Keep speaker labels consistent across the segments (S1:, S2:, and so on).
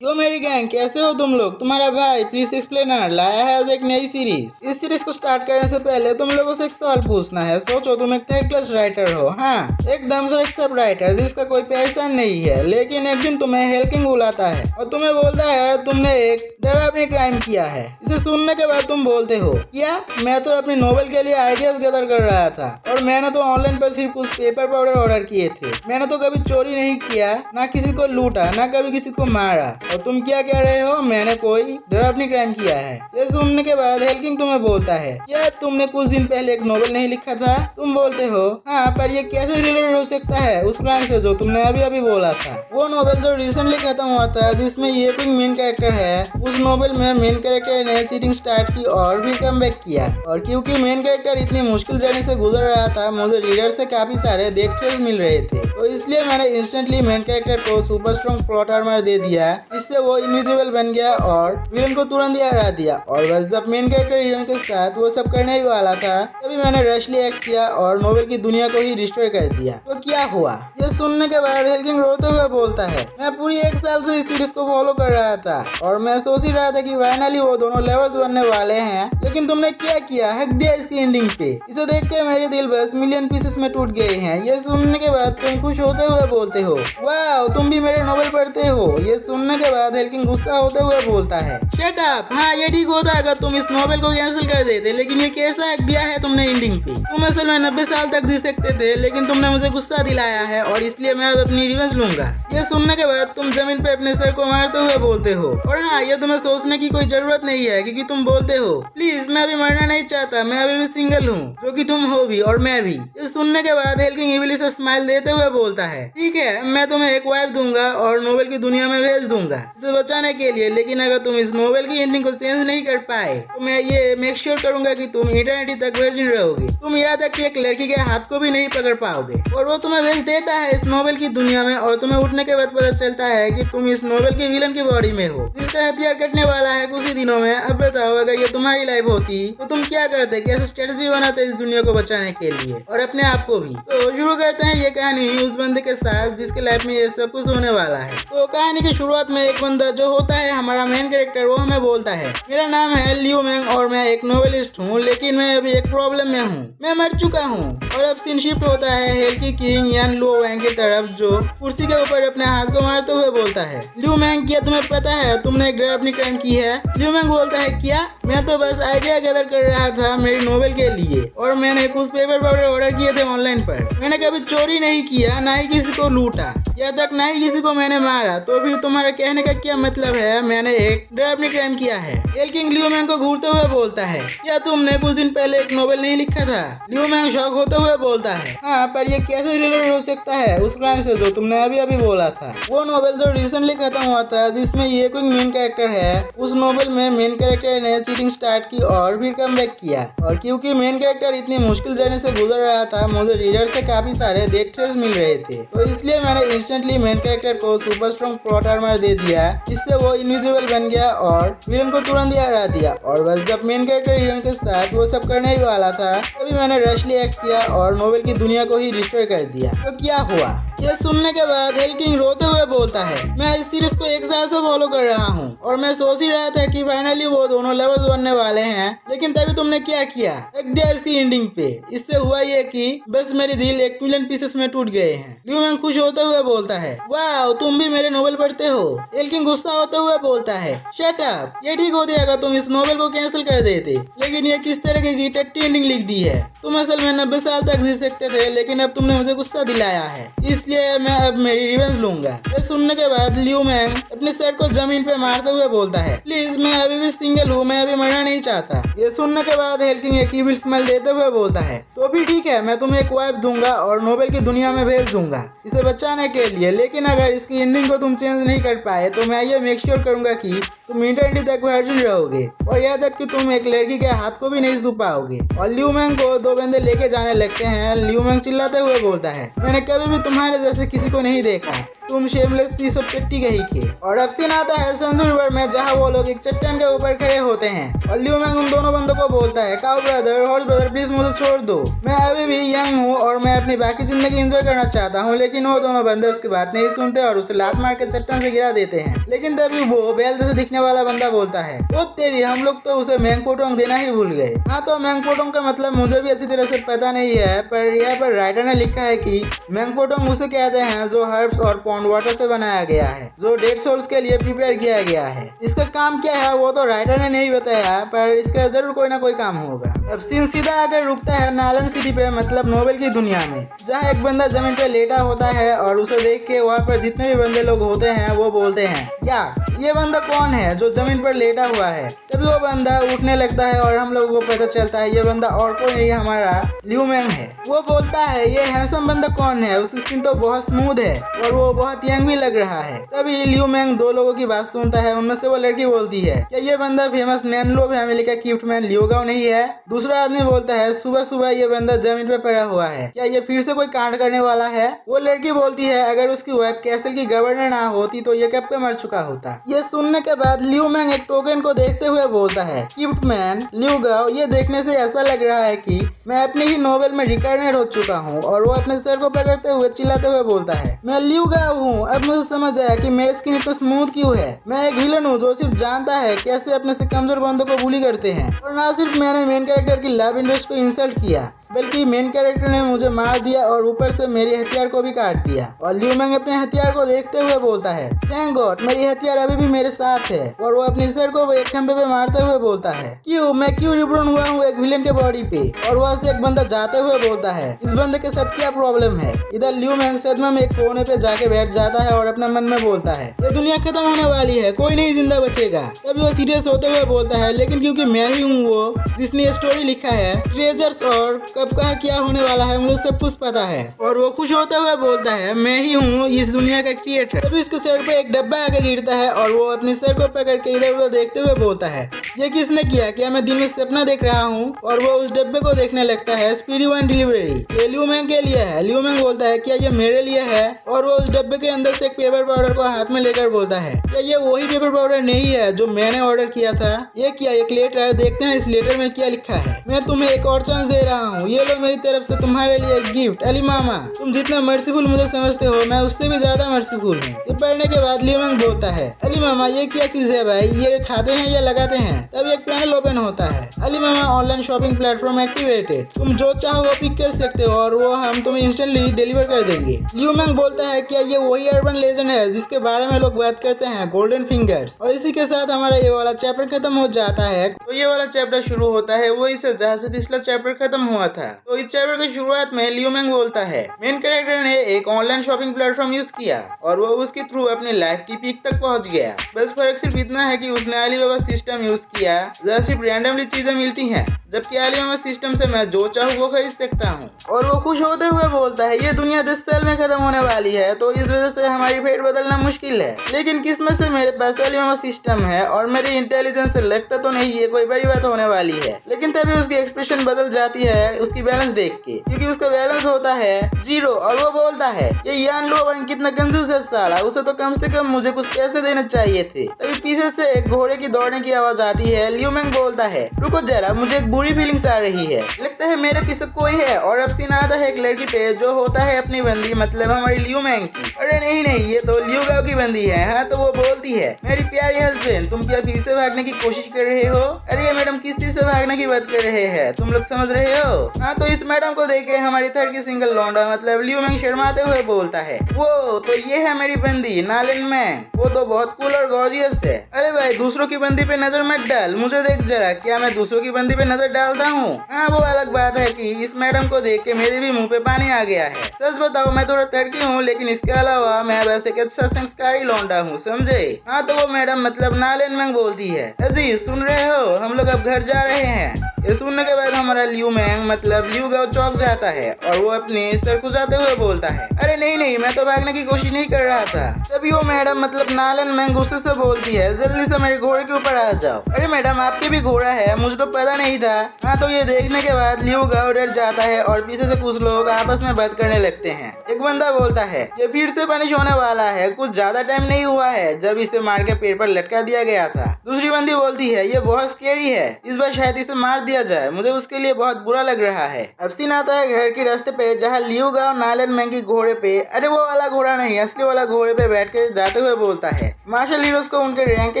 S1: यो मेरी गैंग, कैसे हो तुम लोग। तुम्हारा भाई प्लीज एक्सप्लेनर लाया है आज एक नई सीरीज। इस सीरीज को स्टार्ट करने से पहले तुम लोगों से एक सवाल पूछना है। सोचो तुम एक थर्ड क्लास राइटर हो, हाँ एकदम से एक सब राइटर जिसका कोई पैसा नहीं है, लेकिन एक दिन तुम्हें हेल्किंग बुलाता है और तुम्हें बोलता है तुमने एक डरावनी क्राइम किया है। इसे सुनने के बाद तुम बोलते हो क्या, मैं तो अपनी नोवेल के लिए आइडियाज गैदर कर रहा था और मैंने तो ऑनलाइन पर सिर्फ कुछ पेपर पाउडर ऑर्डर किए थे। मैंने तो कभी चोरी नहीं किया, ना किसी को लूटा, ना कभी किसी को मारा। और तुम क्या कह रहे हो, मैंने कोई डरावनी क्राइम किया है। ये सुनने के बाद हेल्किंग तुम्हें बोलता है क्या तुमने कुछ दिन पहले एक नोवेल नहीं लिखा था। तुम बोलते हो हाँ, पर ये कैसे रिलेटेड हो सकता है उस क्राइम से जो तुमने अभी अभी बोला था। वो नोवेल जो रिसेंटली खत्म हुआ था जिसमें ये पिंग मेन कैरेक्टर है, उस नोवेल में मेन कैरेक्टर ने चीटिंग स्टार्ट की और फिर कम बैक किया। और क्योंकि मेन कैरेक्टर इतनी मुश्किल जर्नी से गुजर रहा था, मुझे रीडर से काफी सारे देखते मिल रहे थे, तो इसलिए मैंने इंस्टेंटली मेन कैरेक्टर को सुपर स्ट्रॉन्ग प्लॉट आर्मर दे दिया। इससे वो इनविजिबल बन गया और विलन को तुरंत ही हरा दिया। और बस जब मेन कैरेक्टर हीरोइन के साथ वो सब करने ही वाला था, तभी मैंने रशली एक्ट किया और नोवेल की दुनिया को ही डिस्ट्रॉय कर दिया। तो क्या हुआ, ये सुनने के बाद हेल्किंग रोते हुए बोलता है मैं पूरी 1 साल से इस सीरीज को फॉलो कर रहा था और मैं सोच ही रहा था कि फाइनली वो दोनों लेवल्स बनने वाले हैं, लेकिन तुमने क्या किया, हक दिया इसकी एंडिंग पे। इसे देख के मेरे दिल बस मिलियन पीसेस में टूट गए हैं। ये सुनने के बाद तुम खुश होते हुए बोलते हो वाह तुम भी मेरे नोवेल पढ़ते हो। ये सुनने के बाद हेल्किंग गुस्सा होते हुए बोलता है शट अप, हाँ ये ठीक होता अगर तुम इस नोवेल को कैंसिल कर देते, लेकिन ये कैसा हक दिया है तुमने एंडिंग पे। तुम असल में 90 साल तक जी सकते थे, लेकिन तुमने मुझे गुस्सा दिलाया है और इसलिए मैं अब अपनी रिवेंज लूंगा। ये सुनने के बाद तुम जमीन पे अपने सर को मारते हुए बोलते हो और हाँ ये तुम्हें सोचने की कोई जरूरत नहीं है, क्योंकि तुम बोलते हो प्लीज मैं अभी मरना नहीं चाहता, मैं अभी भी सिंगल हूँ, जो कि तुम हो भी और मैं भी। ये सुनने के बाद हेल्किंग इविली से स्माइल देते हुए बोलता है ठीक है मैं तुम्हें एक वाइफ दूंगा और नोवेल की दुनिया में भेज दूंगा इसे बचाने के लिए, लेकिन अगर तुम इस नोवेल की एंडिंग को चेंज नहीं कर पाए तो मैं ये मेक श्योर करूंगा कि तुम इटर्निटी तक वर्जिन रहोगे। तुम यहाँ तक कि एक लड़की के हाथ को भी नहीं पकड़ पाओगे। और वो तुम्हें भेज देता है इस नोवेल की दुनिया में और तुम्हें उठने के बाद पता चलता है कि तुम इस नोवेल के विलन की बॉडी में हो, जिसका हथियार कटने वाला है कुछ ही दिनों में। अब बताओ अगर ये तुम्हारी लाइफ होती तो तुम क्या करते, कैसे स्ट्रेटेजी बनाते इस दुनिया को बचाने के लिए और अपने आप को भी। तो शुरू करते हैं ये कहानी उस बंदे के साथ जिसके लाइफ में ये सब कुछ होने वाला है। तो कहानी की शुरुआत में एक बंदा जो होता है हमारा मेन कैरेक्टर, वो हमें बोलता है मेरा नाम है लियो मैंग और मैं एक नोवेलिस्ट हूँ, लेकिन मैं अभी एक प्रॉब्लम में हूँ, मैं मर चुका हूँ। और अब सीन शिफ्ट होता है हेल्की किंग यान लुओ वैंग की तरफ, जो कुर्सी के ऊपर अपने हाथ को मारते हुए बोलता है लियो मैंग क्या तुम्हें पता है तुमने एक डरावनी क्राइम की है। लियो मैंग बोलता है क्या, मैं तो बस आइडिया गैदर कर रहा था मेरी नोवेल के लिए और मैंने कुछ पेपर पाउडर ऑर्डर किए थे ऑनलाइन पर। मैंने कभी चोरी नहीं किया, ना ही किसी को लूटा, या तक ना ही किसी को मैंने मारा। तो फिर तुम्हारा कहने का क्या मतलब है मैंने एक डरावनी क्राइम किया है। हेल्किंग लियो मैंग को घूरते हुए बोलता है क्या तुमने कुछ दिन पहले एक नोवेल नहीं लिखा था। लियो मैंग शॉक होते हुए बोलता है हाँ, पर ये कैसे रिलेटेड हो सकता है उस क्राइम से जो तुमने अभी अभी बोला था। वो नोवेल जो रिसेंटली खत्म हुआ था जिसमें ये कोई मेन कैरेक्टर है, उस नोवेल में मेन कैरेक्टर ने चीटिंग स्टार्ट की और फिर कम बैक किया। और क्योंकि मेन कैरेक्टर इतनी मुश्किल जर्नी से गुजर रहा था, मुझे रीडर से काफी सारे देखते मिल रहे थे, तो इसलिए मैंने इंस्टेंटली मेन कैरेक्टर को सुपर स्ट्रॉन्ग प्लॉट आर्मर दे दिया। इससे वो इनविजिबल बन गया और विलन को तुरंत ही हरा दिया। और बस जब मेन कैरेक्टर हीरोइन के साथ वो सब करने ही वाला था, तभी मैंने रशली एक्ट किया और नोवेल की दुनिया को ही डिस्ट्रॉय कर दिया। तो क्या हुआ, ये सुनने के बाद हेल्किंग रोते हुए बोलता है मैं इस सीरीज को 1 साल से फॉलो कर रहा हूँ और मैं सोच ही रहा था कि फाइनली वो दोनों लेवल्स बनने वाले हैं, लेकिन तभी तुमने क्या किया, हक दिया इसकी एंडिंग पे। इससे हुआ ये कि बस मेरे दिल 1 मिलियन पीसेस में टूट गए हैं। लियो मैंग खुश होते हुए बोलता है वाह तुम भी मेरे नोवेल पढ़ते हो। हेल्किंग गुस्सा होते हुए बोलता है शट अप, ये ठीक होती अगर तुम इस नोवेल को कैंसिल कर देते, लेकिन ये किस तरह की टट्टी एंडिंग लिख दी है। तुम असल में 90 साल तक जी सकते थे, लेकिन अब तुमने मुझे गुस्सा दिलाया है, इसलिए मैं अब मेरी रिवेंज लूंगा। ये सुनने के बाद लियो मैंग अपने सर को जमीन पे मारते हुए बोलता है प्लीज मैं अभी भी सिंगल हूँ, मैं अभी मरना नहीं चाहता। ये सुनने के बाद हेल्किंग एक इविल स्माइल देते हुए बोलता है तो भी ठीक है मैं तुम्हें एक वाइफ दूंगा और नोवेल की दुनिया में भेज दूंगा इसे बचाने के लिए, लेकिन अगर इसकी एंडिंग को तुम चेंज नहीं कर पाए तो मैं ये मेक श्योर करूंगा कि तुम इंटरनेट तक वर्जिन रहोगे और यहाँ तक कि तुम एक लड़की के हाथ को भी नहीं छू पाओगे। और लियू मैंग को दो बंदे लेके जाने लगते हैं। लियू मैंग चिल्लाते हुए बोलता है, मैंने कभी भी तुम्हारे जैसे किसी को नहीं देखा, तुम शेमलेस पीस ऑफ टट्टी कहीं के। और अब सीन आता है सेंसुर में, जहाँ वो लोग एक चट्टान के ऊपर खड़े होते हैं और लियू मैंग उन दोनों बंदों को बोलता है, काऊ ब्रदर, हॉर्स ब्रदर, प्लीज मुझे छोड़ दो, मैं अभी भी यंग हूँ और मैं अपनी बाकी जिंदगी एंजॉय करना चाहता हूँ। लेकिन वो दोनों बंदे उसकी बात नहीं सुनते और उसे लात मार के चट्टान से गिरा देते हैं। लेकिन तभी वो बैल जैसे दिखने वाला बंदा बोलता है, ओ तेरी, हम लोग तो उसे मैंगपोटोंग देना ही भूल गए। हाँ, तो मैंगपोटोंग का मतलब मुझे भी अच्छी तरह से पता नहीं है, पर यहाँ पर राइटर ने लिखा है कि मैंगपोटोंग उसे कहते हैं जो हर्ब्स और पॉन्ड वाटर से बनाया गया है, जो डेड सोल्स के लिए प्रिपेयर किया गया है। इसका काम क्या है वो तो राइटर ने नहीं बताया, पर इसका जरूर कोई ना कोई काम होगा। अब सीन सीधा आकर रुकता है नालन सिटी पे, मतलब नोवेल की दुनिया में, जहाँ एक बंदा जमीन पे लेटा होता है और उसे देख के वहाँ पर जितने भी बंदे लोग होते हैं वो बोलते हैं, या ये बंदा कौन है जो जमीन पर लेटा हुआ है। तभी वो बंदा उठने लगता है और हम लोगों को पता चलता है ये बंदा और कोई नहीं, हमारा लियू मैंग है। वो बोलता है, ये हैंडसम बंदा कौन है, उसकी स्किन तो बहुत स्मूथ है और वो बहुत यंग भी लग रहा है। तभी लियू मैंग दो लोगों की बात सुनता है। उनमें से वो लड़की बोलती है, क्या ये बंदा फेमस नैनलो फैमिली का क्यूट मैन लियू गाओ नहीं है। दूसरा आदमी बोलता है, सुबह सुबह ये बंदा जमीन पे पड़ा हुआ है, क्या ये फिर से कोई कांड करने वाला है। वो लड़की बोलती है, अगर उसकी वाइफ कैसल की गवर्नर ना होती तो ये कब पे मर चुका होता। ये सुनने के बाद लियू मैंग एक टोकन को देखते हुए बोलता है, क्यूट मैन लियू गाओ, ये देखने से ऐसा लग रहा है कि मैं अपने ही नोवेल में रिकार्नेट हो चुका हूँ। और वो अपने सर को पकड़ते हुए चिल्लाते हुए बोलता है, मैं लियू गाओ हूँ, अब मुझे समझ आया कि मेरी स्किन इतना स्मूथ क्यों है। मैं एक विलन हूँ जो सिर्फ जानता है कैसे अपने से कमजोर बंदों को बुली करते हैं। और ना सिर्फ मैंने मेन कैरेक्टर की लव इंटरेस्ट को इंसल्ट किया, बल्कि मेन कैरेक्टर ने मुझे मार दिया और ऊपर से मेरी हथियार को भी काट दिया। और लियू मैंग अपने हथियार को देखते हुए बोलता है, थैंक गॉड, मेरी हथियार अभी भी मेरे साथ है। और वो अपनी सर को एक खंबे पे मारते हुए बोलता है, मैं क्यों रिबॉर्न हुआ हूँ एक विलेन के बॉडी पे। और वहाँ से एक बंदा जाते हुए बोलता है, इस बंदे के साथ क्या प्रॉब्लम है। इधर लियू मैंग सदमे में एक कोने पे जाके बैठ जाता है और अपने मन में बोलता है, ये दुनिया खत्म होने वाली है, कोई नहीं जिंदा बचेगा। तभी वो सीरियस होते हुए बोलता है, लेकिन क्योंकि मैं ही हूँ वो जिसने ये स्टोरी लिखा है, ट्रेजर्स और कब कहाँ क्या होने वाला है मुझे सब कुछ पता है। और वो खुश होते हुए बोलता है, मैं ही हूँ इस दुनिया का क्रिएटर। तभी उसके सर पे एक डब्बा आके गिरता है और वो अपने सर को पकड़ के इधर उधर देखते हुए बोलता है, ये किसने किया, क्या मैं दिन में सपना देख रहा हूँ। और वो उस डब्बे को देखने लगता है, स्पीडी वन डिलीवरी, ये लियू मैंग के लिए है। लियू मैंग बोलता है, क्या ये मेरे लिए है। और वो उस डब्बे के अंदर से एक पेपर पाउडर को हाथ में लेकर बोलता है, क्या ये वही पेपर पाउडर नहीं है जो मैंने ऑर्डर किया था। ये क्या, एक लेटर, देखते हैं इस लेटर में क्या लिखा है। मैं तुम्हें एक और चांस दे रहा हूँ, ये लो मेरी तरफ से तुम्हारे लिए एक गिफ्ट। अली मामा, तुम जितना मर्सीफुल मुझे समझते हो मैं उससे भी ज्यादा मर्सीफुल हूँ। ये पढ़ने के बाद लियू मैंग बोलता है, अली मामा ये क्या चीज है भाई, ये खाते हैं या लगाते हैं। तब एक पैनल ओपन होता है, अली मामा ऑनलाइन शॉपिंग प्लेटफॉर्म एक्टिवेटेड, तुम जो चाहो वो पिक कर सकते हो और वो हम तुम्हें इंस्टेंटली डिलीवर कर देंगे। लियू मैंग बोलता है, क्या ये वही अर्बन लेजेंड है जिसके बारे में लोग बात करते हैं, गोल्डन फिंगर्स। और इसी के साथ हमारा ये वाला चैप्टर खत्म हो जाता है। तो ये वाला चैप्टर शुरू होता है वही से जहाँ से पिछला चैप्टर खत्म हुआ था। तो इस चैप्टर की शुरुआत में लियू मैंग बोलता है, मेन कैरेक्टर ने एक ऑनलाइन शॉपिंग प्लेटफॉर्म यूज किया और वो उसके थ्रू अपनी लाइफ की पीक तक पहुंच गया। बस फर्क सिर्फ इतना है कि उसने अलीबाबा सिस्टम यूज किया जहाँ सिर्फ रैंडमली चीजें मिलती हैं, जबकि अलीबाबा सिस्टम से मैं जो चाहूँ वो खरीद सकता हूँ। और वो खुश होते हुए बोलता है, ये दुनिया 10 साल में खत्म होने वाली है, तो इस वजह से हमारी फेट बदलना मुश्किल है। लेकिन किस्मत से मेरे पास अलीबाबा सिस्टम है और मेरी इंटेलिजेंस से लगता तो नहीं ये कोई बड़ी बात होने वाली है। लेकिन तभी उसकी एक्सप्रेशन बदल जाती है उसकी बैलेंस देख के, क्योंकि उसका बैलेंस होता है 0। और वो बोलता है, ये यान लो कितना कंजूस है साला, उसे तो कम से कम मुझे कुछ पैसे देने चाहिए थे। तभी पीछे से एक घोड़े की दौड़ने की आवाज आती है। लियू मैंग बोलता है, रुको जरा, मुझे एक बुरी फीलिंग्स आ रही है, लगता है मेरे पीछे कोई है। और अब सीन आता है एक लड़की पे जो होता है अपनी बंदी, मतलब हमारी लियू मैंग की। अरे नहीं, ये तो लियू गाओ की बंदी है। हाँ, तो वो बोलती है, मेरी प्यारी हस्बैंड, तुम क्या फिर से भागने की कोशिश कर रहे हो। अरे मैडम, किस चीज से भागने की बात कर रहे हैं, तुम लोग समझ रहे हो। हाँ, तो इस मैडम को देखे हमारी थर्ड की सिंगल लौंडा मतलब लियू मैंग शर्माते हुए बोलता है, वो तो ये है मेरी बंदी नालन मैंग, वो तो बहुत कूल और गॉर्जियस है। अरे भाई, दूसरों की बंदी पे नजर मत डाल, मुझे देख जरा, क्या मैं दूसरों की बंदी पे नजर डालता हूँ। हाँ, वो अलग बात है कि इस मैडम को देख के मेरे भी मुंह पे पानी आ गया है। सच बताओ, मैं थोड़ा तड़की हूँ, लेकिन इसके अलावा मैं वैसे एक अच्छा संस्कारी लौंडा हूँ, समझे। हाँ, तो वो मैडम मतलब नालन मैंग बोलती है, अजीज सुन रहे हो, हम लोग अब घर जा रहे हैं। ये सुनने के बाद हमारा लियू मैंग मतलब लियू गाओ चौंक जाता है और वो अपने सर खुजाते हुए बोलता है, अरे नहीं, मैं तो भागने की कोशिश नहीं कर रहा था। तभी वो मैडम मतलब नालन मैंग गुस्से से बोलती है, जल्दी से मेरे घोड़े के ऊपर आ जाओ। अरे मैडम आपके भी घोड़ा है, मुझे तो पता नहीं था। हाँ, तो ये देखने के बाद लियू गाओ डर जाता है और पीछे से कुछ लोग आपस में बात करने लगते हैं। एक बंदा बोलता है, ये फिर से पनिश होने वाला है, कुछ ज्यादा टाइम नहीं हुआ है जब इसे मार के पेड़ पर लटका दिया गया था। दूसरी बंदी बोलती है, ये बहुत स्कैरी है, इस बार शायद इसे मार दिया जाए, मुझे उसके लिए बहुत बुरा लग रहा है। अब सीन आता है घर के रास्ते पे जहाँ लियू गाओ नालन मैंग की घोड़े पे, अरे वो वाला घोड़ा नहीं, असली वाला घोड़े पे बैठ के जाते हुए बोलता है, मार्शल हीरोज को उनके रैंक के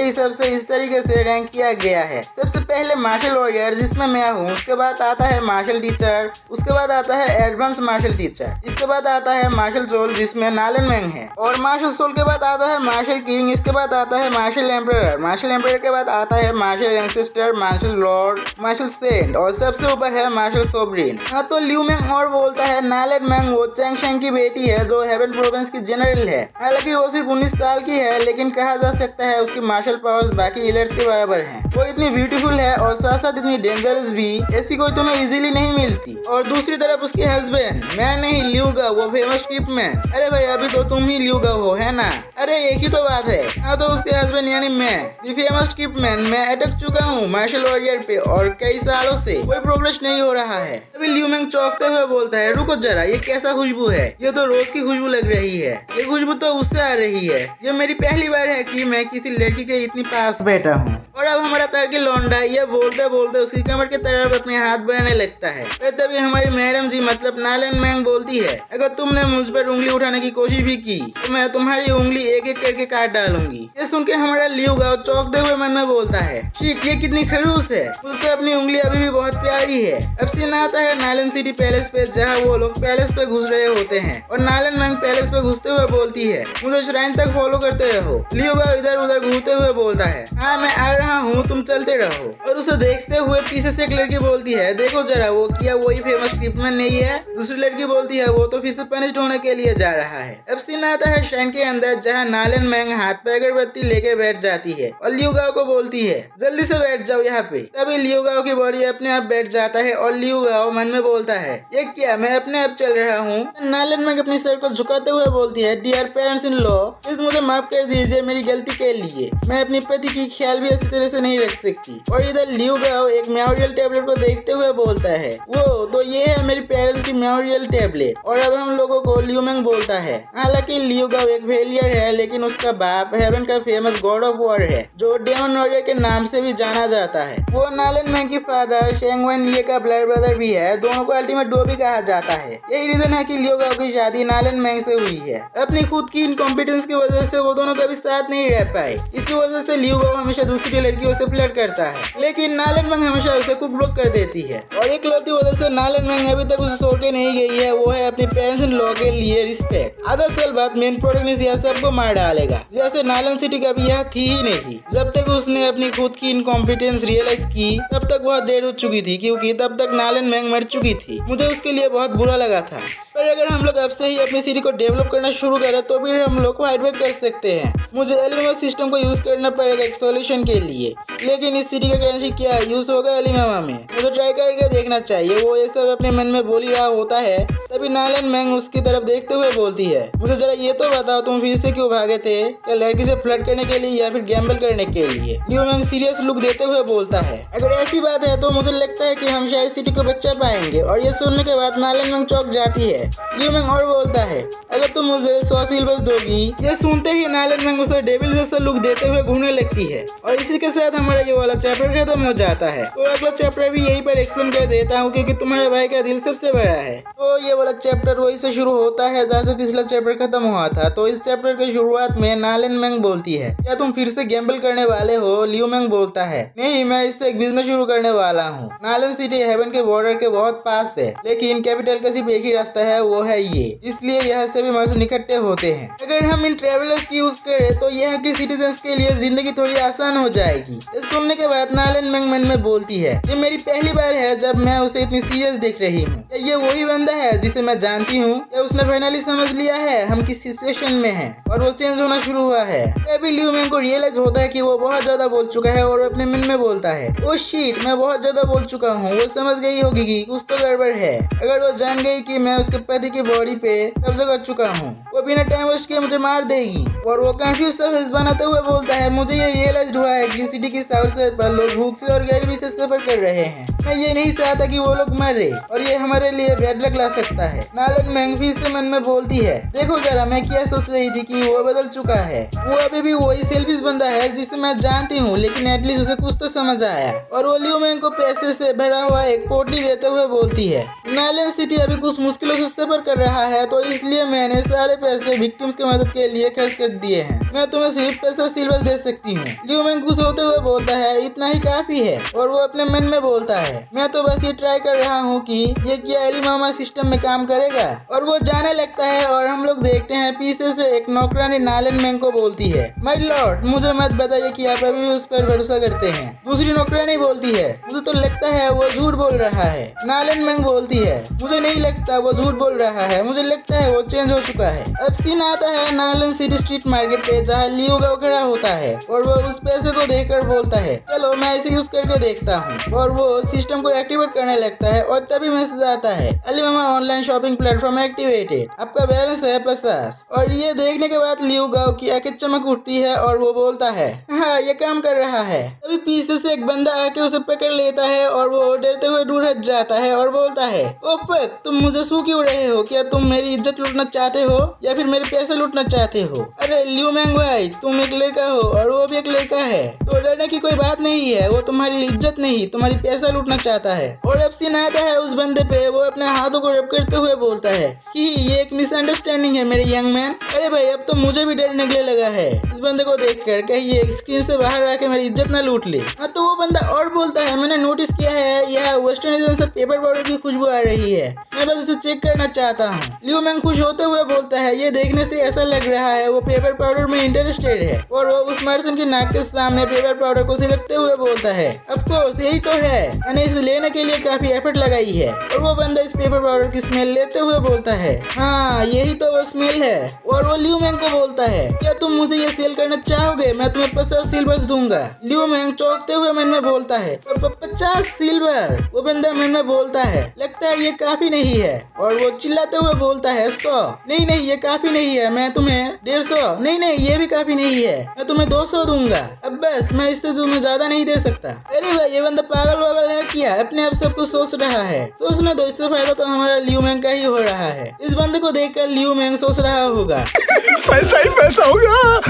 S1: हिसाब से इस तरीके से रैंक किया गया है। सबसे पहले मार्शल वॉरियर जिसमें मैं हूँ, उसके बाद आता है मार्शल टीचर, उसके बाद आता है एडवांस मार्शल टीचर, इसके बाद आता है मार्शल सोल जिसमें नालन मैंग है, और मार्शल सोल के बाद आता है मार्शल किंग, इसके बाद आता है मार्शल एम्परर, मार्शल एम्परर के बाद आता है martial ancestor, martial lord, martial saint, और सबसे ऊपर है मार्शल सोवरेन। हाँ, तो लियू मैंग और बोलता है नालन मैंग वो चैंग शेंग की बेटी है जो हेवन प्रोविंस की जनरल है। हालांकि वो सिर्फ 19 साल की है, लेकिन कहा जा सकता है उसकी मार्शल पावर्स बाकी इलियट्स के बराबर हैं। वो इतनी ब्यूटीफुल है और साथ साथ इतनी डेंजरस भी, ऐसी कोई तुम्हें इजीली नहीं मिलती। और दूसरी तरफ उसके हस्बैंड, मैं नहीं लियू गाओ, वो फेमस स्ट्रिपमैन। अरे भाई अभी तो तुम ही लियू गाओ हो, है ना? अरे एक ही तो बात है। हाँ, तो उसके हस्बैंड यानी मैं द फेमस स्ट्रिपमैन, मैं अटक चुका हूँ मार्शल वॉरियर पे और कई सालों से कोई प्रोग्रेस नहीं हो रहा है। अभी लियू मैंग चौंकते हुए बोलता है, रुको जरा, ये कैसा खुशबू है? ये तो रोज की खुशबू लग रही है, ये खुशबू तो उससे आ रही है। ये मेरी पहली बार है कि मैं किसी लड़की के इतनी पास बैठा हूँ। और अब हमारा तर्क लौंडा ये बोलते बोलते उसकी कमर की तरफ अपने हाथ बढ़ाने लगता है। फिर तभी हमारी मैडम जी मतलब नालन मैंग बोलती है, अगर तुमने मुझ पर उंगली उठाने की कोशिश भी की तो मैं तुम्हारी उंगली एक एक करके काट डालूंगी। ये सुन के हमारा लियू गाओ चौंकते हुए मन में बोलता है, शिट, ये कितनी खड़ूस है, उससे अपनी उंगली अभी भी बहुत प्यारी है। अब सीन आता है नालन सिटी पैलेस पे जहाँ वो लोग पैलेस पे घुस रहे होते हैं और नालन मैंग पैलेस पे घुसते हुए बोलती है, मुझे श्राइन तक फॉलो करते रहो। लियू गाओ इधर उधर घूमते हुए बोलता है, हाँ मैं आ रहा हूँ, तुम चलते रहो। और उसे देखते हुए पीछे से एक लड़की बोलती है, देखो जरा, वो क्या वही फेमस स्ट्रिपमैन नहीं है? दूसरी लड़की बोलती है, वो तो फिर से पनिश्ड होने के लिए जा रहा है। अब सीन आता है श्राइन के अंदर जहाँ नालन मैंग हाथ पे अगरबत्ती लेके बैठ जाती है और लियू गाओ को बोलती है, जल्दी से बैठ जाओ यहाँ पे। तभी लियू गाओ की बॉडी अपने आप बैठ जाता है और लियू गाओ मन में बोलता है, ये क्या, मैं अपने आप चल रहा हूँ? नालन मैंग अपनी सर को झुकाते हुए बोलती है, dear parents in law, please मुझे माफ कर दीजिए मेरी गलती के लिए, मैं अपनी पति की ख्याल भी अच्छी तरह से नहीं रख सकती। और इधर लियू गाओ एक मेमोरियल टेबलेट को देखते हुए बोलता है, वो तो ये है मेरी पेरेंट्स की मेमोरियल टेबलेट। और अब हम लोगों को लियू मैंग बोलता है, हालांकि लियू गाओ एक फेलियर है, लेकिन उसका बाप हेवन का फेमस गॉड ऑफ वॉर है जो डेमन वॉरियर के नाम से भी जाना जाता है। वो नालन मैंग की फादर शेंग वन ये का ब्लड ब्रदर भी है, दोनों को अल्टीमेट डो भी कहा जाता है। यही रीजन है कि लियू गाओ की शादी नालन मैंग से हुई है। अपनी खुद की इनकॉम्पिटेंस की वजह से वो दोनों कभी साथ नहीं रह पाए, इसी वजह से लियू गाओ हमेशा दूसरी लड़कियों से फ्लर्ट करता है, लेकिन नालन मैंग हमेशा उसे कुक ब्लॉक कर देती है। और एक लौती वजह से नालन मैंग अभी तक उसे छोड़ के नहीं गई है, वो है अपने पेरेंट्स इन लॉ के लिए रिस्पेक्ट। आधा साल बाद मेन प्रोटैगनिस्ट यह सबको मार डालेगा, जैसे नालन सिटी कभी यह थी ही नहीं। जब तक उसने अपनी खुद की इनकॉम्पिटेंस रियलाइज की तब तक बहुत देर हो चुकी थी, क्योंकि तब तक नालन मैंग मर चुकी थी। मुझे उसके लिए बहुत बुरा लगा था, पर अगर हम लोग अब से ही अपनी सिटी को डेवलप करना शुरू करें तो फिर हम लोग फाइट बैक कर सकते हैं। मुझे एलिमा सिस्टम को यूज करना पड़ेगा एक सॉल्यूशन के लिए, लेकिन इस सिटी का करेंसी क्या यूज होगा एलिमा में, मुझे ट्राई करके देखना चाहिए। वो ये सब अपने मन में बोल ही रहा होता है, तभी नालन मैंग उसकी तरफ देखते हुए बोलती है, मुझे जरा ये तो बताओ तुम फिर से क्यों भागे थे? क्या लड़की से फ्लर्ट करने के लिए या फिर गैम्बल करने के लिए? लियू मैंग सीरियस लुक देते हुए बोलता है, अगर ऐसी बात है तो मुझे लगता है कि हम शायद सिटी को बचा पाएंगे। और ये सुनने के बाद नालन मैंग चौंक जाती है। लियू मैंग और बोलता है, अगर तुम मुझे 100 सिल्वर्स दोगी। ये सुनते ही नालन मैंग उसे डेविल जैसा लुक देते हुए घूमने लगती है। और इसी के साथ हमारा ये वाला चैप्टर खत्म हो जाता है। तो अगला चैप्टर भी यही पर एक्सप्लेन कर देता हूँ, क्योंकि तुम्हारे भाई का दिल सबसे बड़ा है। तो ये वाला चैप्टर वही से शुरू होता है जहाँ से पिछला चैप्टर खत्म हुआ था। तो इस चैप्टर की शुरुआत में नालन मैंग बोलती है, क्या तुम फिर से गैम्बल करने वाले हो? लियू मैंग बोलता है, नहीं, मैं इससे एक बिजनेस शुरू करने वाला हूँ। नालन सिटी हेवन के बॉर्डर के बहुत पास है, लेकिन कैपिटल का सिर्फ एक ही रास्ता है, वो है ये, इसलिए यहाँ सभी मर्चेंट इकट्ठे होते हैं। अगर हम इन ट्रेवलर्स की यूज करें तो यहाँ के सिटीजन्स के लिए जिंदगी थोड़ी आसान हो जाएगी। इस सुनने के बाद नालन मैंग मन में बोलती है, ये मेरी पहली बार है जब मैं उसे इतनी सीरियस देख रही हूँ। क्या ये वही बंदा है जिसे मैं जानती हूँ? क्या उसने फाइनली समझ लिया है हम किस सिचुएशन में हैं और वो चेंज होना शुरू हुआ है? तभी लियू मैंग को रियलाइज होता है कि वो बहुत ज्यादा बोल चुका है और अपने मन में बोलता है, ओ शिट, मैं बहुत बहुत ज्यादा बोल चुका हूँ, वो समझ गई होगी कि कुछ तो गड़बड़ है। अगर वो जान गई कि मैं उसके पति की बॉडी पे कब्जा कर चुका हूँ, वो बिना टाइम वेस्ट किए मुझे मार देगी। और वो कंफ्यूज सा फेस बनाते हुए बोलता है, मुझे ये रियलाइज हुआ है कि सिटी की साउथ साइड पर लोग भूख से और गरीबी से सफर कर रहे हैं। मैं ये नहीं चाहता कि वो लोग मरे, और ये हमारे लिए बैड लक ला सकता है। नालन मैंगफी से मन में बोलती है, देखो जरा मैं क्या सोच रही थी कि वो बदल चुका है। वो अभी भी वही सेल्फिश बंदा है जिसे मैं जानती हूँ, लेकिन एटलीस्ट उसे कुछ तो समझ आया। और वो लियो मैंग को पैसे से भरा हुआ एक पोटली देते हुए बोलती है, नालन सिटी अभी कुछ मुश्किलों से सफर कर रहा है, तो इसलिए मैंने सारे पैसे विक्टिम्स की मदद के लिए खर्च कर दिए हैं। मैं तुम्हें सिर्फ पैसा सिल्वर दे सकती हूँ। लियो मैंग खुश होते हुए बोलता है, इतना ही काफी है। और वो अपने मन में बोलता है, मैं तो बस ये ट्राई कर रहा हूँ कि ये क्या एली मामा सिस्टम में काम करेगा। और वो जाने लगता है और हम लोग देखते हैं पीछे से एक नौकरानी नालन मैंग को बोलती है, माय लॉर्ड मुझे मत बताइए कि आप अभी भी उस पर भरोसा करते हैं। दूसरी नौकरानी बोलती है, मुझे तो लगता है वो झूठ बोल रहा है। नालन मैंग बोलती है, मुझे नहीं लगता वो झूठ बोल रहा है, मुझे लगता है वो चेंज हो चुका है। अब सीन आता है नालन सिटी स्ट्रीट मार्केट पे, जहाँ लियो गाओ खड़ा होता है और वो उस पैसे को देखकर बोलता है, चलो मैं इसे यूज करके देखता हूँ। और वो सिस्टम को एक्टिवेट करने लगता है और तभी मैसेज आता है, अलीमामा ऑनलाइन शॉपिंग प्लेटफॉर्म एक्टिवेटेड, आपका बैलेंस है 50। और ये देखने के बाद लियो गाओ की आंखें चमक उठती है और वो बोलता है, हाँ ये काम कर रहा है। तभी पीछे से एक बंदा आके उसे पकड़ लेता है और वो डरते हुए दूर हट जाता है और बोलता है, ओ फक, तुम मुझे सू क्यों रहे हो? क्या तुम मेरी इज्जत लूटना चाहते हो या फिर मेरे पैसे लूटना चाहते हो? अरे लियो मैंग भाई, तुम एक लड़का हो और वो भी एक लड़का है, तो डरने की कोई बात नहीं है। वो तुम्हारी इज्जत नहीं, तुम्हारी पैसा लूटना चाहता है। और अब सीन आता है उस बंदे पे, वो अपने हाथों को रब करते हुए बोलता है कि ये एक मिसअंडरस्टैंडिंग है मेरे यंग मैन। अरे भाई अब तो मुझे भी डर निकले लगा है इस बंदे को देखकर, कहीं ये स्क्रीन से बाहर आके मेरी इज्जत ना लूट ले। हाँ तो वो बंदा और बोलता है, मैंने नोटिस किया है यह वेस्टर्न से पेपर पाउडर की खुशबू आ रही है, मैं बस उसे चेक करना चाहता हूँ। लियो मैंग खुश होते हुए बोलता है, ये देखने से ऐसा लग रहा है वो पेपर पाउडर में इंटरेस्टेड है। और वो उस मर्चेंट की नाक के सामने पेपर पाउडर को सिलकते हुए बोलता है, ऑफ कोर्स यही तो है, मैंने इसे लेने के लिए काफी एफर्ट लगाई है। और वो बंदा इस पेपर पाउडर की स्मेल लेते हुए बोलता है, हाँ यही तो वो स्मेल है। और वो लियो मैंग को बोलता है, क्या तुम मुझे ये सेल करना चाहोगे? मैं तुम्हें 50 सिल्वर्स दूंगा। लियो मैंग चौंकते हुए मन में बोलता है, 50 सिल्वर? वो बंदा मन में बोलता है, लगता है ये काफी नहीं है। और वो चिल्लाते हुए बोलता है, 100? नहीं नहीं ये काफी नहीं है, मैं तुम्हें 150, नहीं नहीं ये भी काफी नहीं है, मैं तुम्हें 200 दूंगा। अब बस मैं इससे तुम्हें ज्यादा नहीं दे सकता। अरे भाई ये बंदा पागल वागल है क्या? अपने आप सब कुछ सोच रहा है। सोचना दो, इससे फायदा तो हमारा लियो मैंग का ही हो रहा है। इस बंदे को देखकर लियो मैंग सोच रहा होगा
S2: पैसा ही पैसा होगा।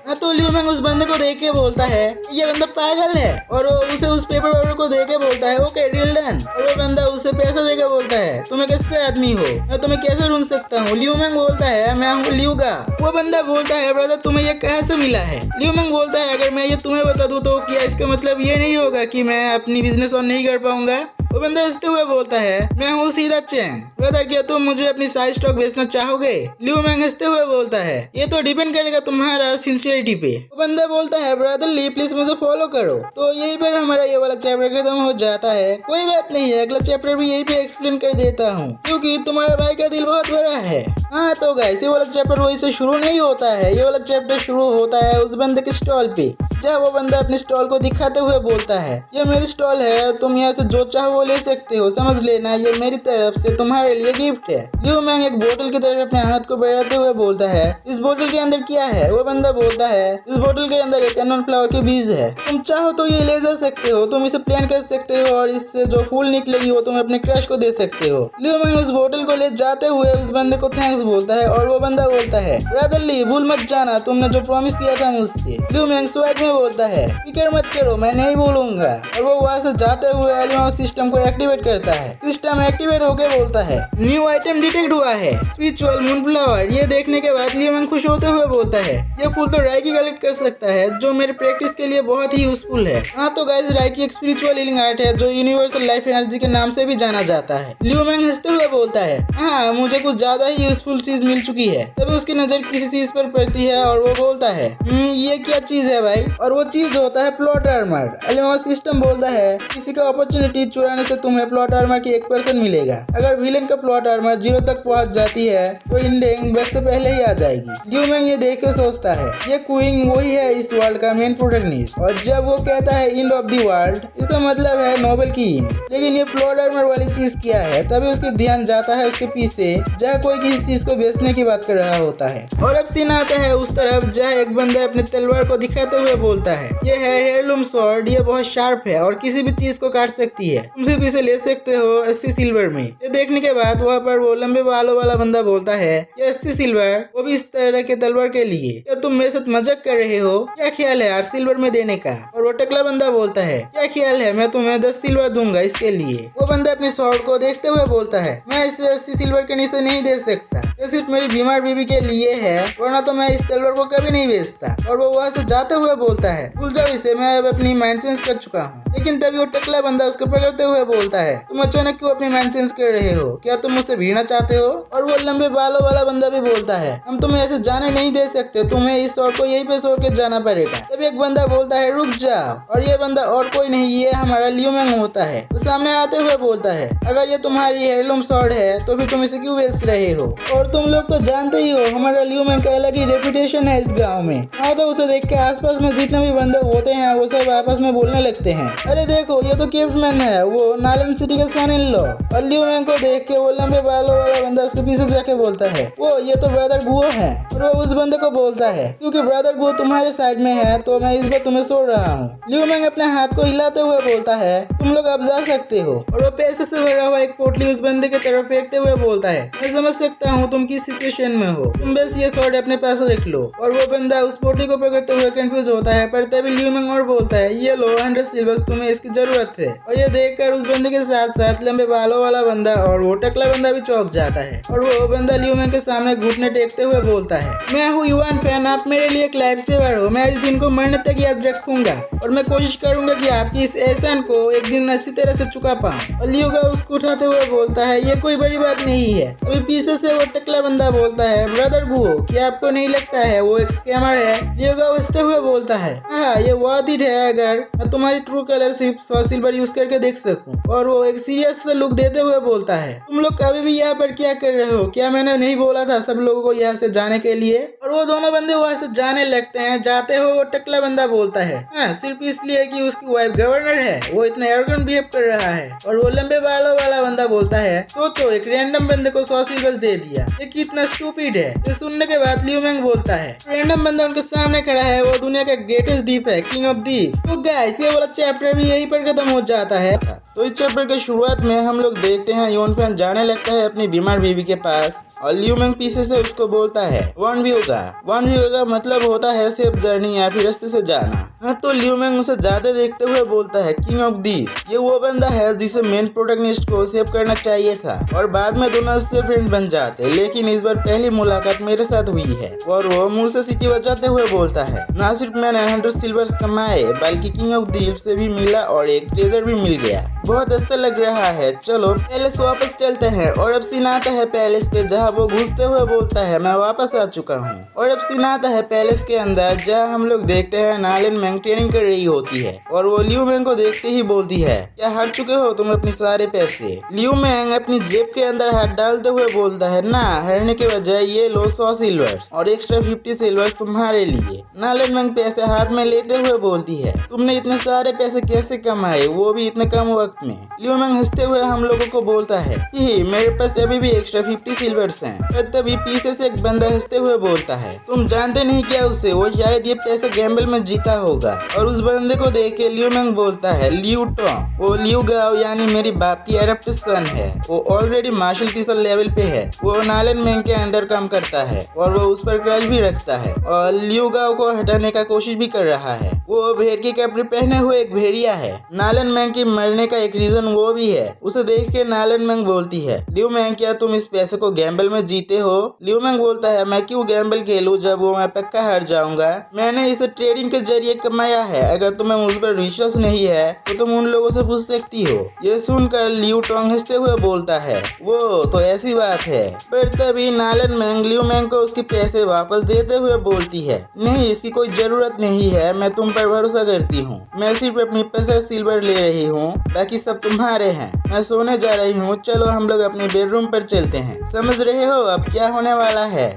S1: हाँ तो लियो मैंग उस बंदे को देख के बोलता है, ये बंदा पागल है। और वो उसे उस पेपर पाउडर को देके बोलता है, ओके डील डन। और वो बंदा उसे पैसा देकर बोलता है, तुम्हें कैसे आदमी हो, मैं तुम्हें कैसे ढूंढ सकता हूँ? लियो मैंग बोलता है, मैं हूँ लियो गा। वो बंदा बोलता है, ब्रदर तुम्हें ये कहाँ से मिला है? लियो मैंग बोलता है, अगर मैं ये तुम्हें बता दूँ तो क्या इसका मतलब ये नहीं होगा कि मैं अपनी बिजनेस ऑन नहीं कर पाऊंगा? वो बंदा हंसते हुए बोलता है, मैं हूँ सीधा चैंग, ब्रदर क्या तुम मुझे अपनी साइड स्टॉक बेचना चाहोगे? लियो मैंग हंसते हुए बोलता है, ये तो डिपेंड करेगा तुम्हारा सिंसियरिटी पे। वो बंदा बोलता है, ब्रदर ली प्लीज मुझे फॉलो करो। तो यही पर हमारा ये वाला चैप्टर खत्म हो जाता है। कोई बात नहीं है, अगला चैप्टर भी यही पे एक्सप्लेन कर देता हूँ, क्योंकि तुम्हारे भाई का दिल बहुत बड़ा है। हाँ तो गाइस ये वाला चैप्टर वही से शुरू नहीं होता है, ये वाला चैप्टर शुरू होता है उस बंदे के स्टॉल पे, जब वो बंदा अपने स्टॉल को दिखाते हुए बोलता है, ये मेरी स्टॉल है, तुम यहाँ से जो चाहो वो ले सकते हो, समझ लेना ये मेरी तरफ से तुम्हारे लिए गिफ्ट है। लियो मैंग एक बोतल की तरफ अपने हाथ को बढ़ाते हुए बोलता है, इस बोतल के अंदर क्या है? वो बंदा बोलता है, इस बोतल के अंदर एक अननोन फ्लावर के बीज है, तुम चाहो तो ये ले जा सकते हो, तुम इसे प्लान कर सकते हो और इससे जो फूल निकलेगी वो तुम अपने क्रश को दे सकते हो। लियो मैंग उस बोतल को ले जाते हुए उस बंदे को थैंक्स बोलता है और वो बंदा बोलता है, ब्रदर ली भूल मत जाना तुमने जो प्रॉमिस किया था मुझसे। लियो मैंग स्वैग में बोलता है, फिक्र मत करो मैं नहीं भूलूंगा। और वो वहाँ से जाते हुए एलिमा सिस्टम को एक्टिवेट करता है। सिस्टम एक्टिवेट होके बोलता है, न्यू आइटम डिटेक्ट हुआ है, स्पिरिचुअल मून फ्लावर। ये देखने के बाद लियो मैंग खुश होते हुए बोलता है, ये फूल तो राइकी कलेक्ट कर सकता है, जो मेरे प्रैक्टिस के लिए बहुत ही यूजफुल है। हाँ तो गाइस राइकी एक स्पिरिचुअल हीलिंग आर्ट है जो यूनिवर्सल लाइफ एनर्जी के नाम से भी जाना जाता है। लियो मैंग हंसते हुए बोलता है, हाँ मुझे कुछ ज्यादा ही यूजफुल चीज मिल चुकी है। तभी उसकी नजर किसी चीज पर पड़ती है और वो बोलता है, ये क्या चीज है भाई? और वो चीज होता है प्लॉट आर्मर। एलिमो सिस्टम बोलता है किसी का अपॉर्चुनिटी चुराने से तुम्हें प्लॉट आर्मर की 1% मिलेगा। अगर विलेन का प्लॉट आर्मर 0 तक पहुंच जाती है तो इंडिंग बैक से पहले ही आ जाएगी। लियू मैंग ये देख के सोचता है ये क्विंग वही है इस वर्ल्ड का मेन प्रोटैगनिस्ट, और जब वो कहता है एंड ऑफ द वर्ल्ड इसका मतलब है नोबेल की एंड। लेकिन ये प्लॉट आर्मर वाली चीज क्या है, तभी उसके ध्यान जाता है उसके पीछे जहाँ कोई किसी चीज को बेचने की बात कर रहा होता है। और अब सीन आता है उस तरफ जहाँ एक बंदा अपने तलवार को दिखाते हुए बोलता है ये है हेयरलूम स्वॉर्ड, ये बहुत शार्प है और किसी भी चीज को काट सकती है, तुम सिर्फ इसे ले सकते हो 80 सिल्वर में। ये देखने के बाद वहाँ पर वो लंबे बालों वाला बंदा बोलता है ये 80 सिल्वर, वो भी इस तरह के तलवार के लिए, क्या तुम मेरे साथ मजाक कर रहे हो? क्या ख्याल है 8 सिल्वर में देने का? और वो टकला बंदा बोलता है क्या ख्याल है मैं तुम्हें 10 सिल्वर दूंगा इसके लिए। वो बंदा अपनी स्वॉर्ड को देखते हुए बोलता है मैं इसे 80 सिल्वर के नीचे नहीं दे सकता, ये सिर्फ मेरी बीमार बीबी के लिए है, वरना तो मैं इस तलवार को कभी नहीं बेचता। और वो वहाँ से जाते हुए बोलता है भूल जाओ इसे, मैं अब अपनी माइंड चेंज कर चुका हूँ। लेकिन तभी वो टकला बंदा उसको पकड़ते हुए बोलता है तुम अचानक क्यों अपनी माइंड चेंज कर रहे हो, क्या तुम मुझसे भिड़ना चाहते हो? और वो लंबे बालों वाला बंदा भी बोलता है हम तुम्हें ऐसे जाने नहीं दे सकते, तुम्हें इस स्वॉर्ड को यहीं पे छोड़ के जाना पड़ेगा। तभी एक बंदा बोलता है रुक जाओ, और ये बंदा और कोई नहीं ये हमारा लियू मैंग होता है। तो सामने आते हुए बोलता है अगर ये तुम्हारी हेयरलूम स्वॉर्ड है तो फिर तुम इसे क्यों बेच रहे हो? और तुम लोग तो जानते ही हो हमारा लियू मैंग का अलग ही रेपुटेशन है इस गाँव में। हाँ तो उसे देख के आसपास में जितने भी बंदे होते हैं वो सब आपस में बोलने लगते हैं अरे देखो ये तो केव्समैन है, वो नालन सिटी का सन इन लॉ। और लियू मैंग को देख के वो लंबे बालों वाला बंदा उसके पीछे जाके बोलता है वो ये तो ब्रदर गुओ है। और वो उस बंदे को बोलता है क्योंकि ब्रदर गुओ तुम्हारे साइड में है तो मैं इस बार तुम्हें छोड़ रहा हूँ। लियू मैंग अपने हाथ को हिलाते हुए बोलता है तुम लोग अब जा सकते हो। और वो पैसे से भरा हुआ एक पोटली उस बंदे की तरफ फेंकते हुए बोलता है मैं समझ सकता हूँ तुम किस सिचुएशन में हो, तुम बस ये स्वॉर्ड अपने पास रख लो। और वो बंदा उस पोटली को पकड़ते हुए कंफ्यूज होता है, पर तभी लियू मैंग और बोलता है ये लो 100 सिल्वर, तुम्हें इसकी जरूरत है। और ये देखकर उस बंदे के साथ साथ लंबे बालों वाला बंदा और वो टकला बंदा भी चौंक जाता है। और वो बंदा लियू मैंग के सामने घुटने टेकते हुए बोलता है मैं हूँ युवान फैन, आप मेरे लिए एक लाइफ सेवर हो, मैं इस दिन को मरने तक याद रखूंगा और मैं कोशिश करूंगा कि आपकी इस एहसान को एक दिन अच्छी तरह से चुका पाऊं। और लियू का उसको उठाते हुए बोलता है ये कोई बड़ी बात नहीं है। अभी पीछे से वो टकला बंदा बोलता है ब्रदर गुओ क्या आपको नहीं लगता है वो एक स्कैमर है? लियू का हंसते हुए बोलता है हाँ ये वर्थ इट है अगर मैं तुम्हारी ट्रू कलर सिर्फ 100 सिल्वर यूज करके देख सकूं। और वो एक सीरियस सा लुक देते हुए बोलता है तुम लोग अभी भी यहाँ पर क्या कर रहे हो, क्या मैंने नहीं बोला था सब लोगों को यहाँ से जाने के लिए? और वो दोनों बंदे वहाँ से जाने लगते हैं। जाते हो वो टकला बंदा बोलता है हाँ सिर्फ इसलिए कि उसकी वाइफ गवर्नर है, वो इतना एरोगेंट बिहेव कर रहा है। और वो लंबे बालों वाला बंदा बोलता है सोचो एक रैंडम बंदे को 100 सिल्वर दे दिया, ये कितना स्टूपिड है। ये सुनने के बाद लियू मैंग बोलता है रैंडम बंदा उनके सामने खड़ा है, वो दुनिया का ग्रेटेस्ट डीप है, किंग ऑफ डीप। तो गाइस ये वाला चैप्टर भी यहीं पर खत्म हो जाता है। तो इस चैप्टर के शुरुआत में हम लोग देखते हैं योन फैन जाने लगता है अपनी बीमार बीवी के पास और लियू मैंग पीछे से उसको बोलता है वन व्यू का मतलब होता है सेफ जर्नी या फिर रास्ते से जाना। हाँ तो लियू मैंग उसे जाते देखते हुए बोलता है किंग ऑफ डीप, ये वो बंदा है जिसे मेन प्रोटैगनिस्ट को सेव करना चाहिए था। और बाद में दोनों उससे फ्रेंड बन जाते, लेकिन इस बार पहली मुलाकात मेरे साथ हुई है। और वो मुंह से सीटी बजाते हुए बोलता है ना सिर्फ मैंने 100 सिल्वर कमाए बल्कि किंग ऑफ डीप से भी मिला और एक ट्रेजर भी मिल गया, बहुत अच्छा लग रहा है, चलो पैलेस वापस चलते हैं। और अब सीन आता है पैलेस पे जहाँ वो घुसते हुए बोलता है मैं वापस आ चुका हूँ। और अब सीन आता है पैलेस के अंदर जहाँ हम लोग देखते हैं नालन मैंग ट्रेनिंग कर रही होती है और वो लियू मैंग को देखते ही बोलती है क्या हार चुके हो तुम अपने सारे पैसे? लियू मैंग अपनी जेब के अंदर हाथ डालते हुए बोलता है ना, हारने के बजाय ये लो 100 सिल्वर और एक्स्ट्रा 50 सिल्वर तुम्हारे लिए। नालन मैंग पैसे हाथ में लेते हुए बोलती है तुमने इतने सारे पैसे कैसे कमाए, वो भी इतने कम वक्त में? लियू मैंग हंसते हुए हम लोगों को बोलता है मेरे पास अभी भी एक्स्ट्रा 50 सिल्वर्स हैं। तभी पीछे से एक बंदा हंसते हुए बोलता है तुम जानते नहीं क्या उसे, वो शायद ये पैसे गैम्बल में जीता होगा। और उस बंदे को देख के लियू मैंग बोलता है लियू टॉन्ग, वो लियू गाओ यानी मेरी बाप की एडॉप्टेड सन है, वो ऑलरेडी मार्शल ऑफिसर लेवल पे है, वो नालन मैंग के अंडर काम करता है और वो उस पर क्रश भी रखता है और लियू गाओ को हटाने का कोशिश भी कर रहा है। वो भेड़ के कपड़े पहने हुए एक भेड़िया है। नालन मैंग के मरने का एक रीजन वो भी है। उसे देख के नालन मैंग बोलती है लियू मैंग क्या तुम इस पैसे को गैम्बल में जीते हो? लियू मैंग बोलता है मैं क्यों गैम्बल खेलूं जब वो मैं पक्का हार जाऊंगा, मैंने इसे ट्रेडिंग के जरिए कमाया है। अगर तुम्हें मुझ पर विश्वास नहीं है तो तुम उन लोगों से पूछ सकती हो। ये सुनकर लियू टोंग हंसते हुए बोलता है, वो तो ऐसी बात है। पर तभी नालन मैंग लियू मैंग को उसके पैसे वापस देते हुए बोलती है, नहीं इसकी कोई जरूरत नहीं है, मैं तुम पर भरोसा करती हूँ। मैं सिर्फ अपनी पैसे सिल्वर ले रही हूँ, बाकी सब तुम्हारे हैं। मैं सोने जा रही हूँ, चलो हम लोग अपने बेडरूम पर चलते हैं। समझ रहे हो अब क्या होने वाला है?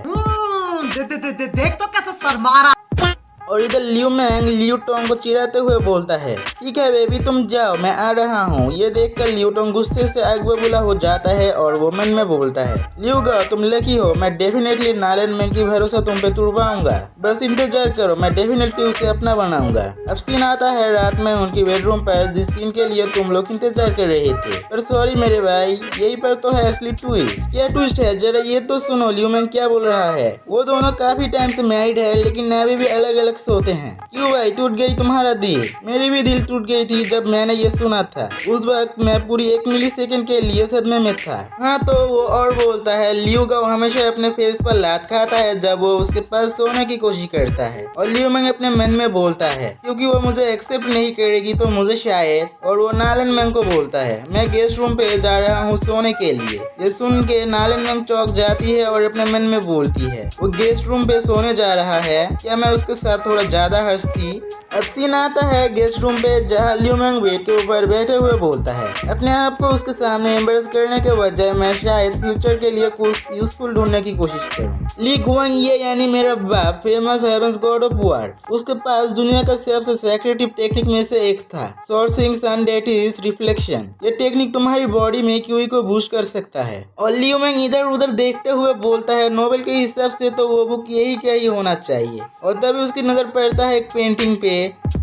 S3: देख तो कैसे सर मारा।
S1: और इधर लियू मैंग लियू टोंग को चिढ़ाते हुए बोलता है, ठीक है बेबी तुम जाओ, मैं आ रहा हूँ। ये देखकर लियू टोंग गुस्से से आग बबूला हो जाता है और वो मन में बोलता है, लियू गाओ तुम लकी हो, मैं डेफिनेटली नालन मैंग की भरोसा तुम पे तुड़वाऊंगा। बस इंतजार करो, मैं डेफिनेटली उसे अपना बनाऊंगा। अब सीन आता है रात में उनकी बेडरूम पर, जिस सीन के लिए तुम लोग इंतजार कर रहे थे। पर सॉरी मेरे भाई, यही पर तो है असली ट्विस्ट। क्या ट्विस्ट है जरा ये तो सुनो लियू मैंग क्या बोल रहा है। वो दोनों काफी टाइम से मैरिड है, लेकिन अभी भी अलग अलग सोते हैं। क्यों भाई टूट गई तुम्हारा दिल? मेरी भी दिल टूट गई थी जब मैंने ये सुना था। उस वक्त मैं पूरी 1 मिलीसेकंड के लिए सदमे में था। हाँ तो वो और बोलता है, लियू गाओ हमेशा अपने फेस पर लात खाता है जब वो उसके पास सोने की कोशिश करता है। और लियू मैंग अपने मन में बोलता है, क्योंकि वो मुझे एक्सेप्ट नहीं करेगी तो मुझे शायद। और वो नालन मैंग को बोलता है, मैं गेस्ट रूम पे जा रहा हूँ सोने के लिए। ये सुन के नालन मैंग चौंक जाती है और अपने मन में बोलती है, वो गेस्ट रूम पे सोने जा रहा है, क्या मैं उसके साथ थोड़ा ज्यादा हंसती। अब सीन आता है गेस्ट रूम पे, जहाँ लियू मैंग बेड के ऊपर बैठे हुए बोलता है, अपने आप को उसके सामने एम्बेरस करने के बजाय मैं शायद फ्यूचर के लिए कुछ यूजफुल ढूंढने की कोशिश करूँ। ली गुआंग ये यानी मेरा बाप, famous heavens god of war, उसके पास दुनिया का सबसे सेक्रेटिव टेक्निक में से एक था, sourcing sun date is reflection. ये टेक्निक तुम्हारी बॉडी में क्यूई को बूस्ट कर सकता है। और लियू मैंग इधर उधर देखते हुए बोलता है, नोबेल के हिसाब से तो वो बुक यही क्या ही होना चाहिए। और तभी उसकी नजर पड़ता है एक पेंटिंग पे,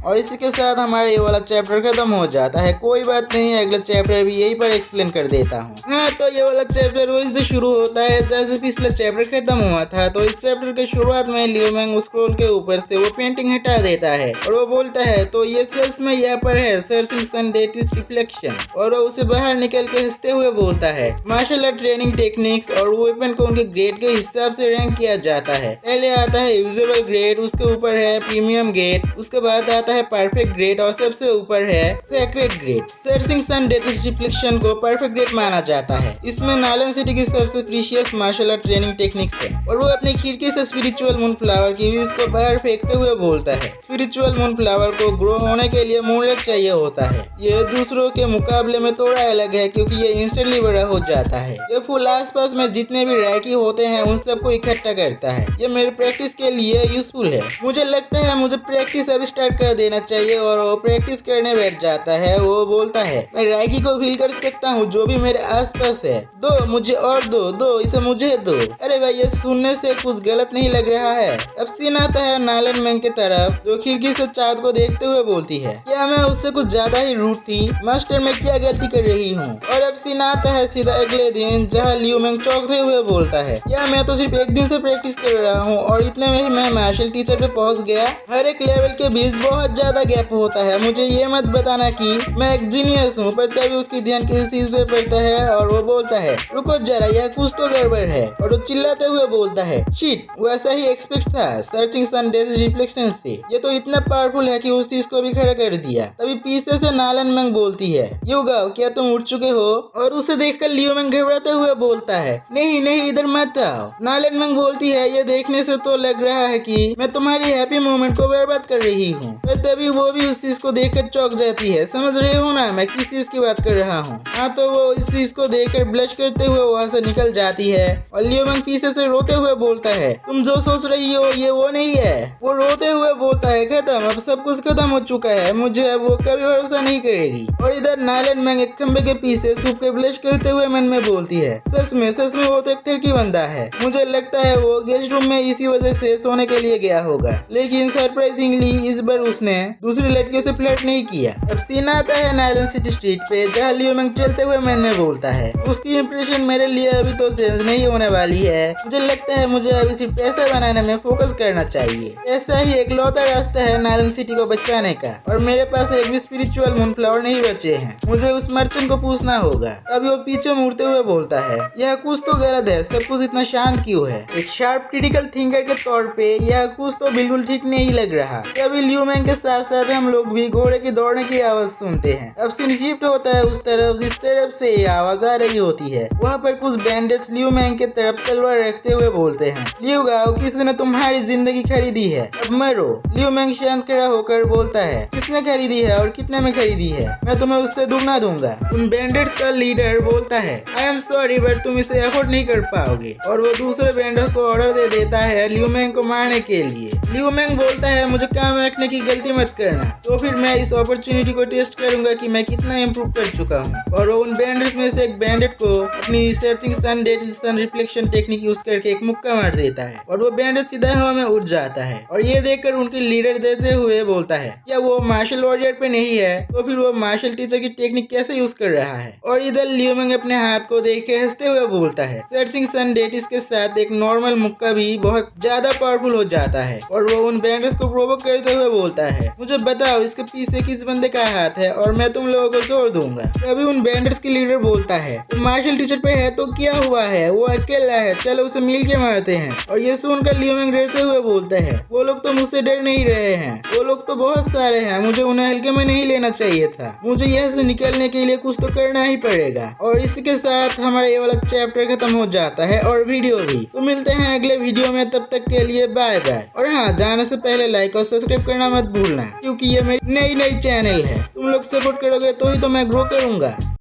S1: और इसी के साथ हमारा ये वाला चैप्टर खत्म हो जाता है। कोई बात नहीं, अगला चैप्टर भी यही पर एक्सप्लेन कर देता हूँ। हाँ तो ये वाला चैप्टर वही से शुरू होता है जैसे पिछला चैप्टर खत्म हुआ था। तो इस चैप्टर के शुरुआत में लियू मैंग स्क्रोल के ऊपर से वो पेंटिंग हटा देता है और वो बोलता है, तो ये सर्च में यहाँ पर है searching sun date is reflection. और वो उसे बाहर निकल के हंसते हुए बोलता है, मार्शल आर्ट ट्रेनिंग टेक्निक्स और वेपन को उनके ग्रेड के हिसाब से रैंक किया जाता है। पहले आता है यूजेबल ग्रेड, उसके ऊपर है प्रीमियम ग्रेड, उसके बाद आता है परफेक्ट ग्रेड और सबसे ऊपर है secret grade. Searching sun date is reflection को परफेक्ट ग्रेड माना जाता है। इसमें नालन सिटी की सबसे precious martial art training techniques है। और वो अपनी खिड़की से स्पिरिचुअल मून फ्लावर की विज को बाहर फेंकते हुए बोलता है, स्पिरिचुअल मून फ्लावर को ग्रो होने के लिए मूनरेक चाहिए होता है। ये दूसरों के मुकाबले में थोड़ा अलग है क्योंकि ये इंस्टेंटली बड़ा हो जाता है। ये फूल आसपास में जितने भी रैकी होते हैं उन सबको इकट्ठा करता है। ये मेरे प्रैक्टिस के लिए यूजफुल है। मुझे लगता है मुझे प्रैक्टिस अब स्टार्ट कर देना चाहिए। और वो प्रैक्टिस करने बैठ जाता है। वो बोलता है, मैं रैकी को फील कर सकता हूँ जो भी मेरे आसपास है, दो मुझे और दो इसे मुझे दो। अरे भाई ये सुनने से कुछ गलत नहीं लग रहा है। अब सीन आता है नालन मैंग की तरफ, जो खिड़की से चाँद को देखते हुए बोलती है, क्या मैं उससे कुछ ज्यादा ही रूड थी? मास्टर मैं क्या गलती कर रही हूँ? और अब सीन आता है सीधा अगले दिन, जहाँ लियू मैंग चौंकते हुए बोलता है, क्या मैं तो सिर्फ 1 दिन से प्रैक्टिस कर रहा हूँ और इतने में मैं मार्शल टीचर पे पहुँच गया। हर एक लेवल के बीच बहुत ज्यादा गैप होता है। मुझे ये मत बताना कि मैं एक जीनियस हूँ। पर तभी उसकी ध्यान किसी चीज पे पड़ता है और वो बोलता है, रुको जरा यह कुछ तो गड़बड़ है। और वो चिल्लाते हुए बोलता है, शिट वैसा ही एक्सपेक्ट था सर्चिंग सन डेट रिफ्लेक्शन से। ये तो इतना पावरफुल है कि उस चीज को भी खड़ा कर दिया। तभी पीछे से नालन मैंग बोलती है, यू गाओ क्या तुम उठ चुके हो? और उसे देखकर लियू मैंग घबराते हुए बोलता है, नहीं इधर मत आओ। नालन मैंग बोलती है, ये देखने से तो लग रहा है कि मैं तुम्हारी हैप्पी मोमेंट को बर्बाद कर रही हूँ। तभी वो भी उस चीज को देखकर चौंक जाती है। समझ रहे हो ना मैं किस चीज की बात कर रहा हूँ? हाँ तो वो इस चीज को देखकर ब्लश करते हुए वहाँ से निकल जाती है। और लियू मैंग पीछे से रोते हुए बोलता है, तुम जो सोच रही हो ये वो नहीं है। वो रोते हुए बोलता है, खत्म अब सब कुछ खत्म हो चुका है, मुझे अब वो कभी भरोसा नहीं करेगी। और इधर नालन मैंग एक खंबे के पीछे छुप के ब्लश करते हुए मन में बोलती है, सच में वो तो एक ठरकी बंदा है। मुझे लगता है वो गेस्ट रूम में इसी वजह से सोने के लिए गया होगा। लेकिन सरप्राइजिंगली इस बार उसने दूसरी लड़कियों से फ्लर्ट नहीं किया। अब सीन आता है नालन सिटी स्ट्रीट पे, जहाँ लियू मैंग चलते हुए मन में बोलता है, उसकी इंप्रेशन मेरे लिए अभी तो चेंज नहीं होने वाली है। मुझे लगता है मुझे अभी सिर्फ पैसा बनाने में फोकस करना चाहिए। ऐसा ही एक लौता रास्ता है नालन सिटी को बचाने का। और मेरे पास एक भी स्पिरिचुअल मून फ्लावर नहीं बचे हैं। मुझे उस मर्चेंट को पूछना होगा। अभी वो पीछे मुड़ते हुए बोलता है, यह कुछ तो गलत है, सब कुछ इतना शांत क्यों है? एक शार्प क्रिटिकल थिंकर के तौर पे यह कुछ तो बिल्कुल ठीक नहीं लग रहा। तभी लियू मैंग के साथ साथ हम लोग भी घोड़े की दौड़ने की आवाज सुनते हैं। अब सीन शिफ्ट होता है उस तरफ जिस तरफ से ये आवाज आ रही होती है। वहाँ पर कुछ बैंडिट्स लियू मैंग के तरफ तलवार रखते हुए बोलते हैं, लियू गाओ, किसी ने तुम्हारी जिंदगी खरीदी है, अब मरो। लियू मैंग शांत खड़ा होकर बोलता है, किसने खरीदी है और कितने में खरीदी है, मैं तुम्हें उससे दुगना दूंगा। उन बैंडिट्स का लीडर बोलता है, आई एम सॉरी बट तुम इसे अफोर्ड नहीं कर पाओगे, और वो दूसरे बैंडिट्स को ऑर्डर दे देता है लियू मैंग को मारने के लिए। लियू मैंग बोलता है, मुझे काम रखने की गलती मत करना, तो फिर मैं इस अपॉर्चुनिटी को टेस्ट करूंगा कि मैं कितना इम्प्रूव कर चुका हूँ। और वो उन बैंडिट्स में से एक बैंडिट को अपनी सर्चिंग सन डेटिसन रिफ्लेक्शन टेक्निक यूज करके एक मुक्का मार देता है और वो बैंडिट सीधा हवा में उड़ जाता है। और ये देखकर उनके लीडर देते हुए बोलता है, क्या वो मार्शल वॉरियर पे नहीं है, तो फिर वो मार्शल टीचर की टेक्निक कैसे यूज कर रहा है। और इधर लियू मैंग अपने हाथ को देख के हंसते हुए बोलता है, सर्चिंग सन डेटिस के साथ एक नॉर्मल मुक्का भी बहुत ज्यादा पावरफुल हो जाता है। और वो उन बैंडिट्स को प्रोवोक करते हुए बोलता है, मुझे बताओ इसके पीछे किस बंदे का हाथ है और मैं तुम लोगों को छोड़ दूंगा। तभी उन बैंडिट्स के लीडर बोलता है, तो मार्शल टीचर पे है तो क्या हुआ है, वो अकेला है, चलो उसे मिल के मारते हैं। और ये सुनकर लियू मैंग डरते हुए बोलते हैं, वो लोग तो मुझसे डर नहीं रहे हैं, वो लोग तो बहुत सारे हैं, मुझे उन्हें हल्के में नहीं लेना चाहिए था, मुझे यहाँ से निकलने के लिए कुछ तो करना ही पड़ेगा। और इसी के साथ हमारा ये वाला चैप्टर खत्म हो जाता है और वीडियो भी। तो मिलते हैं अगले वीडियो में, तब तक के लिए बाय बाय। और हाँ, जाने से पहले लाइक और सब्सक्राइब करना मत भूलना, क्योंकि ये मेरी नई चैनल है, तुम लोग सपोर्ट करोगे तो ही तो मैं ग्रो करूंगा।